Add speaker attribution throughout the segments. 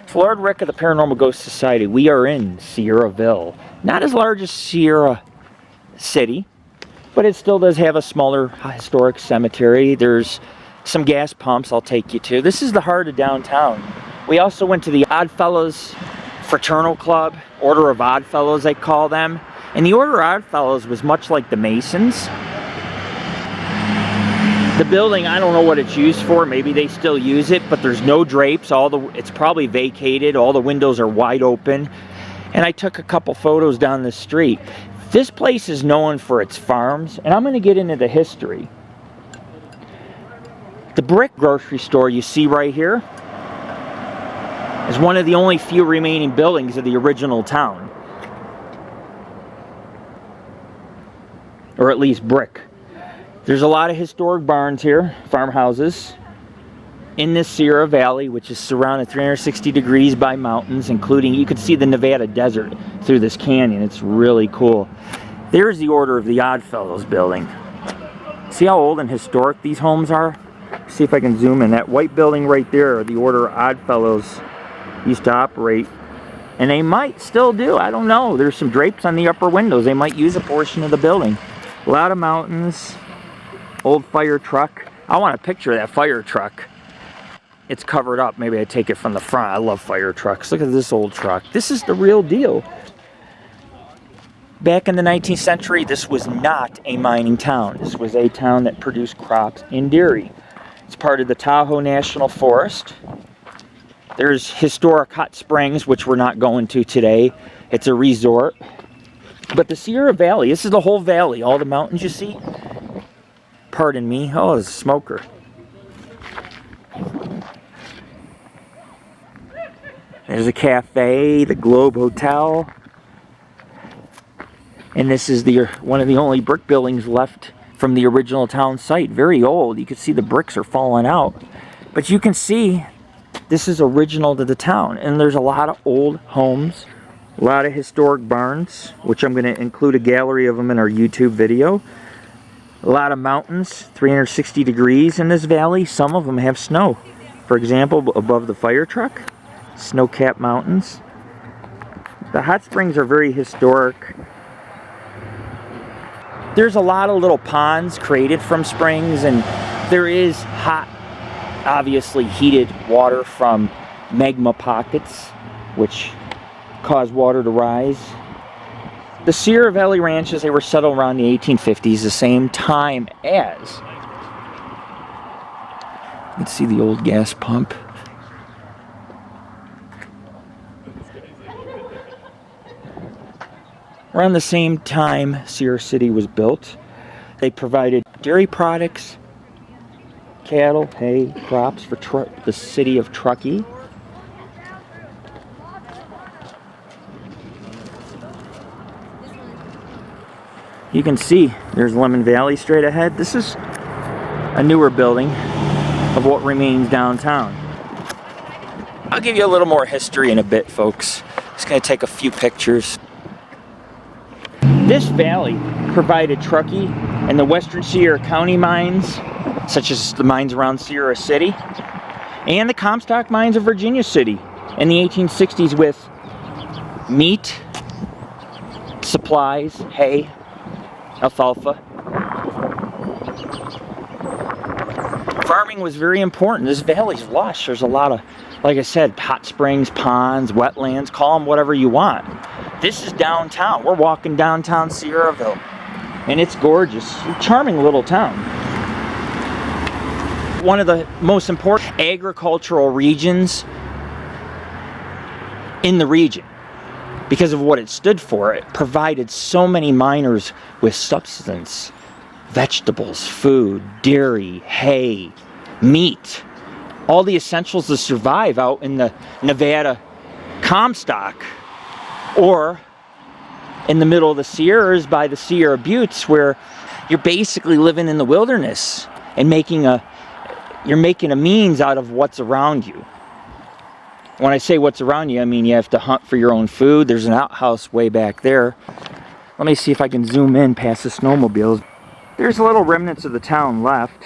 Speaker 1: Florida Rick of the Paranormal Ghost Society. We are in Sierraville. Not as large as Sierra City, but it still does have a smaller historic cemetery. There's some gas pumps I'll take you to. This is the heart of downtown. We also went to the Oddfellows Fraternal Club, Order of Oddfellows they call them. And the Order of Oddfellows was much like the Masons. The building, I don't know what it's used for. Maybe they still use it, but there's no drapes. It's probably vacated. All the windows are wide open. And I took a couple photos down the street. This place is known for its farms, and I'm going to get into the history. The brick grocery store you see right here is one of the only few remaining buildings of the original town. Or at least brick. There's a lot of historic barns here, farmhouses, in this Sierra Valley, which is surrounded 360 degrees by mountains, including, you can see the Nevada desert through this canyon. It's really cool. There's the Order of the Oddfellows building. See how old and historic these homes are? See if I can zoom in. That white building right there, the Order of Oddfellows used to operate. And they might still do, I don't know. There's some drapes on the upper windows. They might use a portion of the building. A lot of mountains. Old fire truck. I want a picture of that fire truck. It's covered up. Maybe I take it from the front. I love fire trucks. Look at this old truck. This is the real deal. Back in the 19th century, this was not a mining town. This was a town that produced crops and dairy. It's part of the Tahoe National Forest. There's historic hot springs, which we're not going to today. It's a resort. But the Sierra Valley, this is the whole valley. All the mountains you see. Pardon me. Oh, there's a smoker. There's a cafe, the Globe Hotel. And this is one of the only brick buildings left from the original town site. Very old. You can see the bricks are falling out. But you can see this is original to the town. And there's a lot of old homes, a lot of historic barns, which I'm going to include a gallery of them in our YouTube video. A lot of mountains, 360 degrees in this valley. Some of them have snow. For example, above the fire truck, snow-capped mountains. The hot springs are very historic. There's a lot of little ponds created from springs, and there is hot, obviously heated water from magma pockets, which cause water to rise. The Sierra Valley ranches, they were settled around the 1850s, the same time as, you can see the old gas pump. Around the same time Sierra City was built, they provided dairy products, cattle, hay, crops for the city of Truckee. You can see there's Lemon Valley straight ahead. This is a newer building of what remains downtown. I'll give you a little more history in a bit, folks. Just going to take a few pictures. This valley provided Truckee and the Western Sierra County mines, such as the mines around Sierra City, and the Comstock mines of Virginia City in the 1860s with meat, supplies, hay, alfalfa. Farming was very important. This valley's lush. There's a lot of, like I said, hot springs, ponds, wetlands, call them whatever you want. This is downtown. We're walking downtown Sierraville, and it's gorgeous. Charming little town. One of the most important agricultural regions in the region. Because of what it stood for, it provided so many miners with substance, vegetables, food, dairy, hay, meat, all the essentials to survive out in the Nevada Comstock, or in the middle of the Sierras by the Sierra Buttes, where you're basically living in the wilderness and you're making a means out of what's around you. When I say what's around you, I mean you have to hunt for your own food. There's an outhouse way back there. Let me see if I can zoom in past the snowmobiles. There's little remnants of the town left.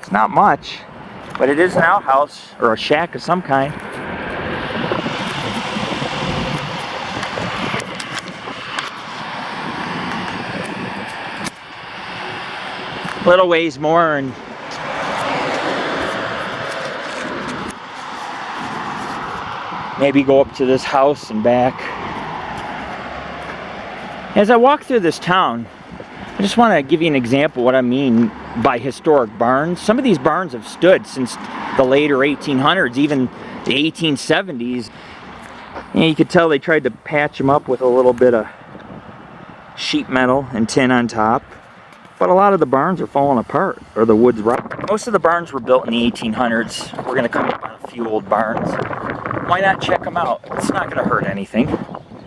Speaker 1: It's not much. But it is an outhouse or a shack of some kind. Little ways more and maybe go up to this house and back. As I walk through this town, I just want to give you an example of what I mean by historic barns. Some of these barns have stood since the later 1800s, even the 1870s. And you could tell they tried to patch them up with a little bit of sheet metal and tin on top. But a lot of the barns are falling apart, or the wood's rotting. Most of the barns were built in the 1800s. We're going to come up on a few old barns. Why not check them out? It's not going to hurt anything.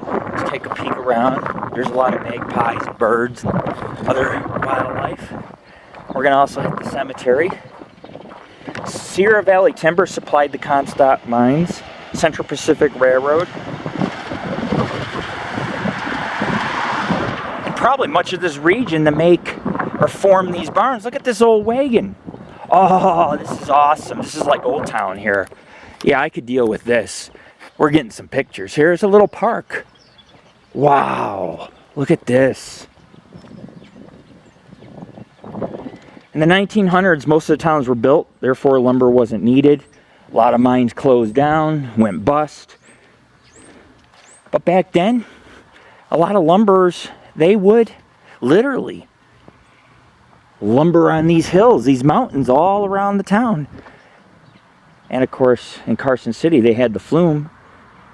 Speaker 1: Let's take a peek around. There's a lot of magpies and birds and other wildlife. We're going to also hit the cemetery. Sierra Valley Timber supplied the Comstock mines. Central Pacific Railroad. And probably much of this region to make or form these barns. Look at this old wagon. Oh, this is awesome. This is like Old Town here. Yeah, I could deal with this. We're getting some pictures. Here's a little park. Wow, look at this. In the 1900s, most of the towns were built, therefore lumber wasn't needed. A lot of mines closed down, went bust. But back then, a lot of lumberers, they would literally lumber on these hills, these mountains all around the town. And of course, in Carson City, they had the flume,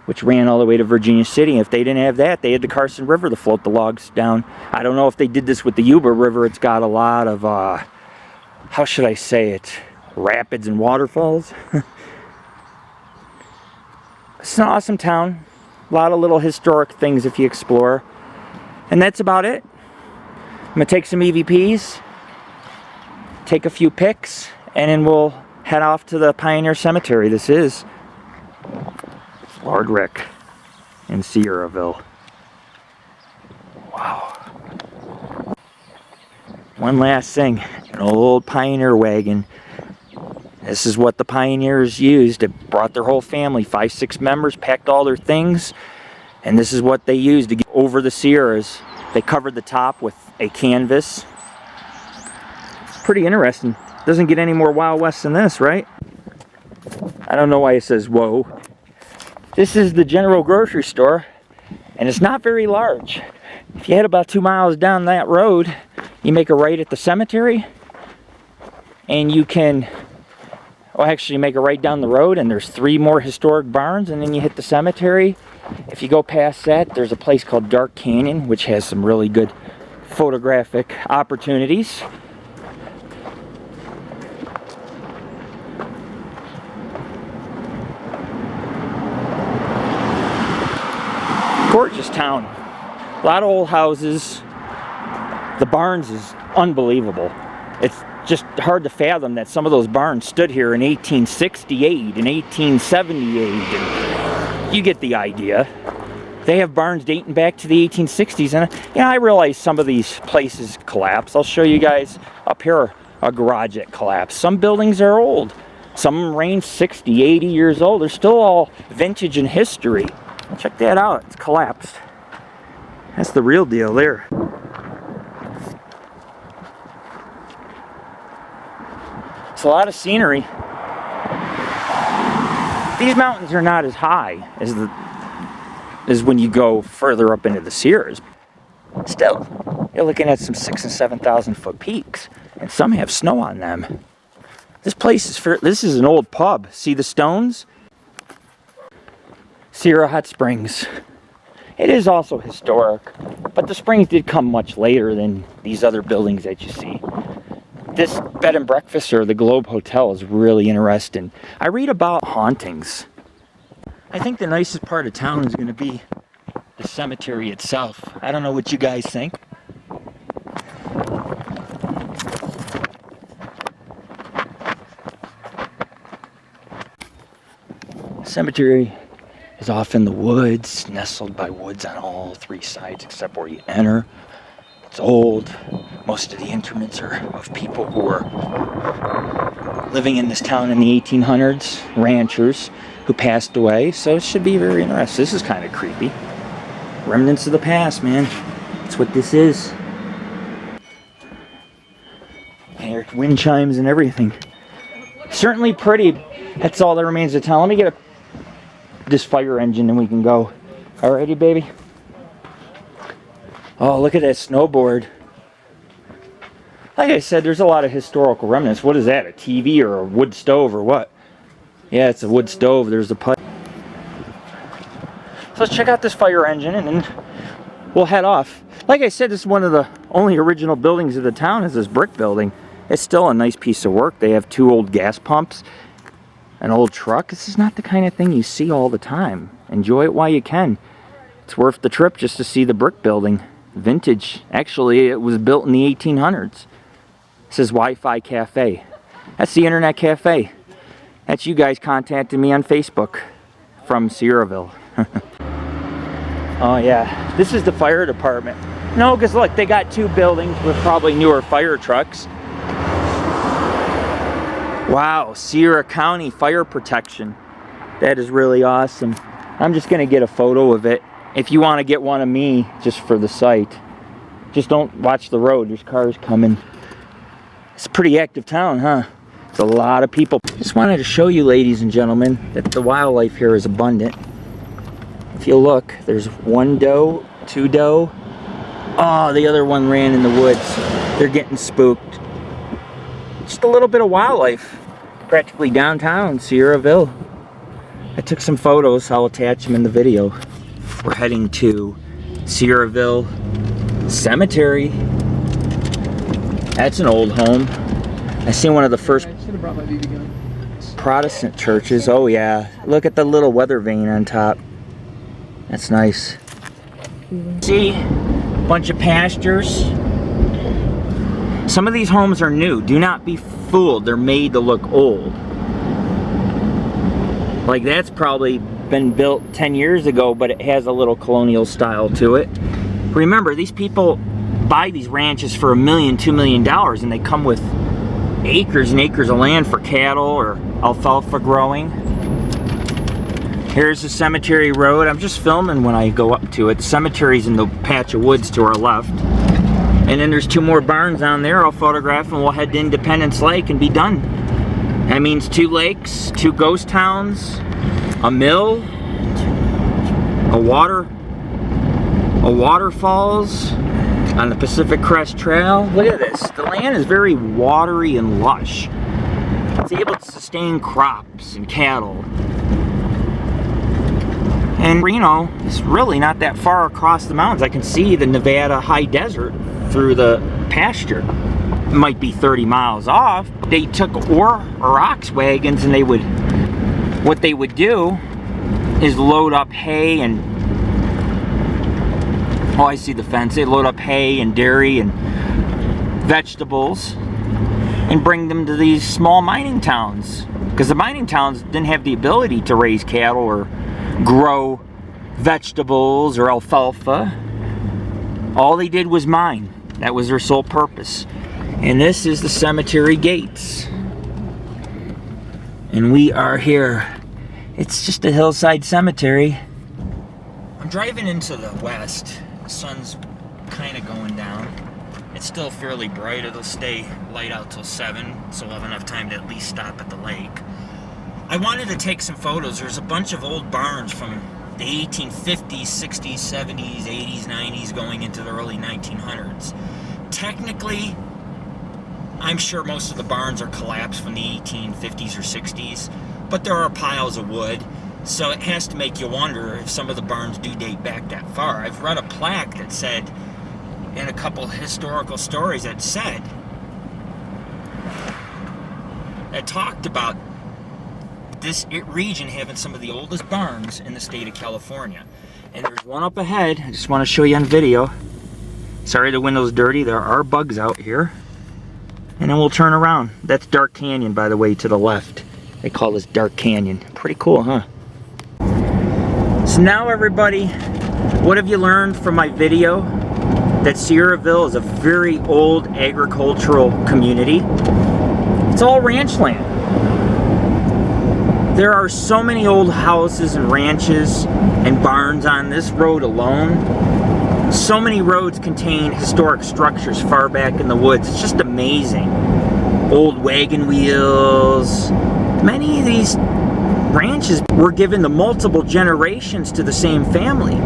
Speaker 1: which ran all the way to Virginia City. If they didn't have that, they had the Carson River to float the logs down. I don't know if they did this with the Yuba River. It's got a lot of, how should I say it, rapids and waterfalls. It's an awesome town. A lot of little historic things if you explore. And that's about it. I'm going to take some EVPs, take a few pics, and then we'll head off to the Pioneer Cemetery. This is Lord Rick in Sierraville. Wow. One last thing, an old Pioneer wagon. This is what the pioneers used. They brought their whole family, 5-6 members, packed all their things, and this is what they used to get over the Sierras. They covered the top with a canvas. It's pretty interesting. Doesn't get any more Wild West than this, right? I don't know why it says whoa. This is the general grocery store, and it's not very large. If you head about 2 miles down that road, you make a right at the cemetery, and you can, well, actually make a right down the road, and there's 3 more historic barns, and then you hit the cemetery. If you go past that, there's a place called Dark Canyon, which has some really good photographic opportunities. Gorgeous town. A lot of old houses. The barns is unbelievable. It's just hard to fathom that some of those barns stood here in 1868 and 1878. And you get the idea. They have barns dating back to the 1860s. And yeah, I realize some of these places collapsed. I'll show you guys up here a garage that collapsed. Some buildings are old. Some range 60, 80 years old. They're still all vintage in history. Check that out. It's collapsed. That's the real deal there. It's a lot of scenery. These mountains are not as high as when you go further up into the Sierras. Still, you're looking at some 6,000 and 7,000 foot peaks, and some have snow on them. This place this is an old pub. See the stones? Sierra Hot Springs. It is also historic, but the springs did come much later than these other buildings that you see. This bed and breakfast or the Globe Hotel is really interesting. I read about hauntings. I think the nicest part of town is going to be the cemetery itself. I don't know what you guys think. Cemetery is off in the woods, nestled by woods on all 3 sides except where you enter. It's old, Most of the instruments are of people who were living in this town in the 1800s, ranchers who passed away, so it should be very interesting. This is kind of creepy. Remnants of the past, man. That's what this is. And there's wind chimes and everything. Certainly pretty. That's all that remains of town. Let me get this fire engine and we can go. Alrighty, baby. Oh, look at that snowboard. Like I said, there's a lot of historical remnants. What is that, a TV or a wood stove or what? Yeah, it's a wood stove. There's the pipe. So let's check out this fire engine and then we'll head off. Like I said, this is one of the only original buildings of the town, is this brick building. It's still a nice piece of work. They have 2 old gas pumps, an old truck. This is not the kind of thing you see all the time. Enjoy it while you can. It's worth the trip just to see the brick building. Vintage. Actually, it was built in the 1800s. It says Wi-Fi Cafe. That's the Internet Cafe. That's you guys contacting me on Facebook from Sierraville. Oh yeah, this is the fire department. No, because look, they got 2 buildings with probably newer fire trucks. Wow, Sierra County Fire Protection. That is really awesome. I'm just gonna get a photo of it. If you want to get one of me, just for the site, just don't watch the road. There's cars coming. It's a pretty active town, huh? It's a lot of people. Just wanted to show you, ladies and gentlemen, that the wildlife here is abundant. If you look, there's 1 doe, 2 doe. Oh, the other one ran in the woods. They're getting spooked. Just a little bit of wildlife. Practically downtown Sierraville. I took some photos. I'll attach them in the video. We're heading to Sierraville Cemetery. That's an old home. I seen one of the first Protestant churches. Oh yeah, look at the little weather vane on top. That's nice. See, bunch of pastures. Some of these homes are new. Do not be fooled. They're made to look old. Like that's probably been built 10 years ago, but it has a little colonial style to it. Remember, these people buy these ranches for $1 million, $2 million, and they come with acres and acres of land for cattle or alfalfa growing. Here's the cemetery road. I'm just filming when I go up to it. The cemetery's in the patch of woods to our left. And then there's 2 more barns on there I'll photograph, and we'll head to Independence Lake and be done. That means 2 lakes, 2 ghost towns, a mill, a waterfalls on the Pacific Crest Trail. Look at this. The land is very watery and lush. It's able to sustain crops and cattle. And, you know, it's really not that far across the mountains. I can see the Nevada high desert through the pasture. It might be 30 miles off. They took ore or ox wagons, and what they would do is load up hay and, oh, I see the fence. They load up hay and dairy and vegetables and bring them to these small mining towns, because the mining towns didn't have the ability to raise cattle or grow vegetables or alfalfa. All they did was mine. That was their sole purpose. And this is the cemetery gates. And we are here. It's just a hillside cemetery. I'm driving into the west. The sun's kind of going down. It's still fairly bright. It'll stay light out till 7, so we'll have enough time to at least stop at the lake. I wanted to take some photos. There's a bunch of old barns from the 1850s, 60s, 70s, 80s, 90s, going into the early 1900s. Technically, I'm sure most of the barns are collapsed from the 1850s or 60s, but there are piles of wood, so it has to make you wonder if some of the barns do date back that far. I've read a plaque that said, in a couple historical stories that talked about this region having some of the oldest barns in the state of California. And there's one up ahead. I just want to show you on video. Sorry the window's dirty. There are bugs out here. And then we'll turn around. That's Dark Canyon, by the way, to the left. They call this Dark Canyon. Pretty cool, huh? So now, everybody, what have you learned from my video? that Sierraville is a very old agricultural community. It's all ranch land. There are so many old houses and ranches and barns on this road alone. So many roads contain historic structures far back in the woods. It's just amazing. Old wagon wheels. Many of these ranches were given to multiple generations to the same family.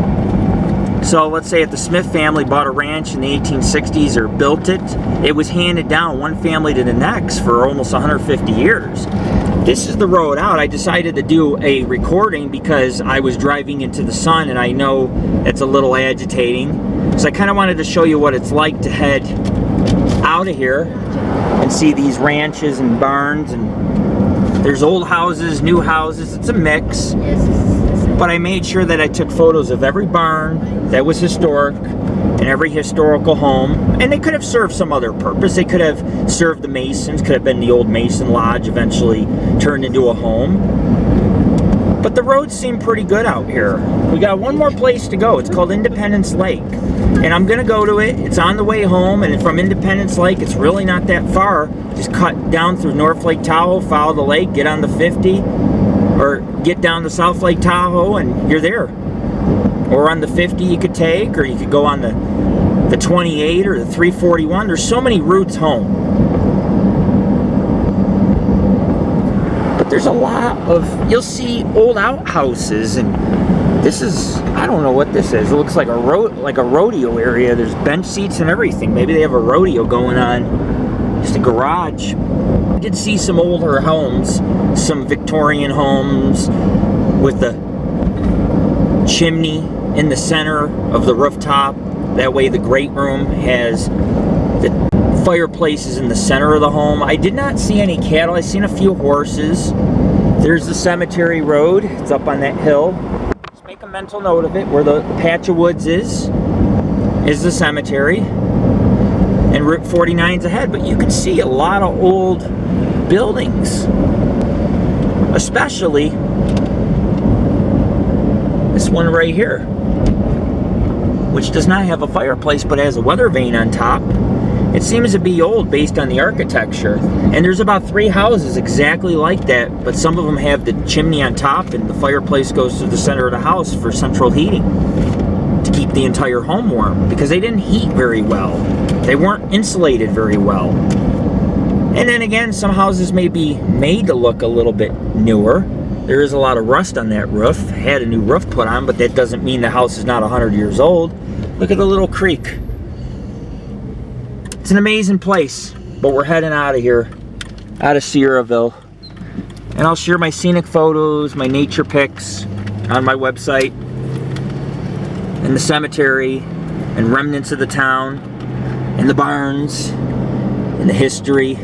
Speaker 1: So let's say if the Smith family bought a ranch in the 1860s or built it, it was handed down one family to the next for almost 150 years. This is the road out. I decided to do a recording because I was driving into the sun and I know it's a little agitating. So I kind of wanted to show you what it's like to head out of here and see these ranches and barns, and there's old houses, new houses. It's a mix. But I made sure that I took photos of every barn that was historic and every historical home, and they could have served some other purpose. They could have served the Masons, could have been the old Mason Lodge, eventually turned into a home. But the roads seem pretty good out here. We got one more place to go. It's called Independence Lake, and I'm gonna go to it. It's on the way home, and from Independence Lake, it's really not that far. Just cut down through North Lake Tahoe, follow the lake, get on the 50, or get down to South Lake Tahoe, and you're there. Or on the 50 you could take, or you could go on the 28 or the 341. There's so many routes home. But there's a lot of, you'll see old outhouses, and this is, I don't know what this is. It looks like a rodeo area. There's bench seats and everything. Maybe they have a rodeo going on. Just a garage. I did see some older homes, some Victorian homes with the chimney in the center of the rooftop. That way the great room has the fireplaces in the center of the home. I did not see any cattle. I seen a few horses. There's the cemetery road. It's up on that hill. Just make a mental note of it. Where the patch of woods is the cemetery. And Route 49's ahead. But you can see a lot of old buildings. Especially this one right here, which does not have a fireplace but has a weather vane on top. It seems to be old based on the architecture, and there's about 3 houses exactly like that, but some of them have the chimney on top and the fireplace goes through the center of the house for central heating to keep the entire home warm, because they didn't heat very well. They weren't insulated very well. And then again, some houses may be made to look a little bit newer. There is a lot of rust on that roof. Had a new roof put on, but that doesn't mean the house is not 100 years old. Look at the little creek. It's an amazing place, but we're heading out of here, out of Sierraville. And I'll share my scenic photos, my nature pics on my website, and the cemetery, and remnants of the town, and the barns, and the history.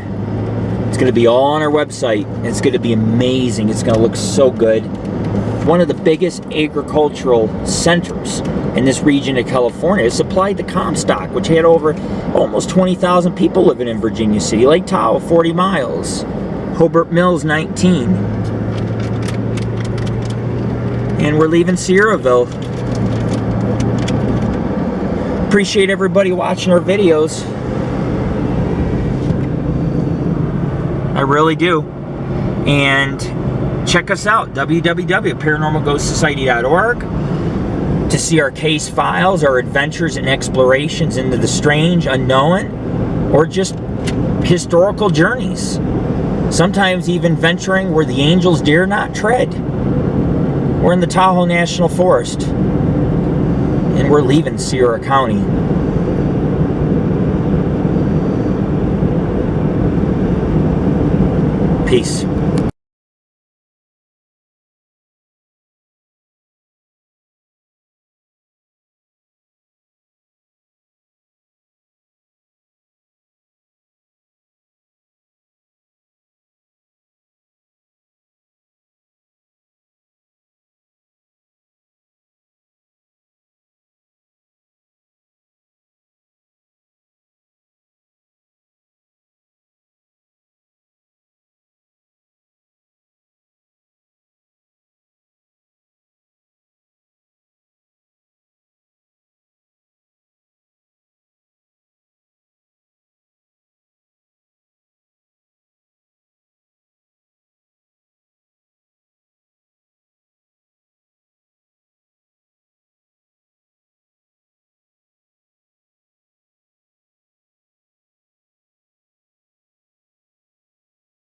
Speaker 1: It's going to be all on our website. It's going to be amazing. It's going to look so good. One of the biggest agricultural centers in this region of California. It supplied the Comstock, which had over almost 20,000 people living in Virginia City. Lake Tahoe, 40 miles. Hobart Mills, 19. And we're leaving Sierraville. Appreciate everybody watching our videos. I really do. And check us out, www.paranormalghostsociety.org, to see our case files, our adventures and explorations into the strange, unknown, or just historical journeys. Sometimes even venturing where the angels dare not tread. We're in the Tahoe National Forest, and we're leaving Sierra County. Peace.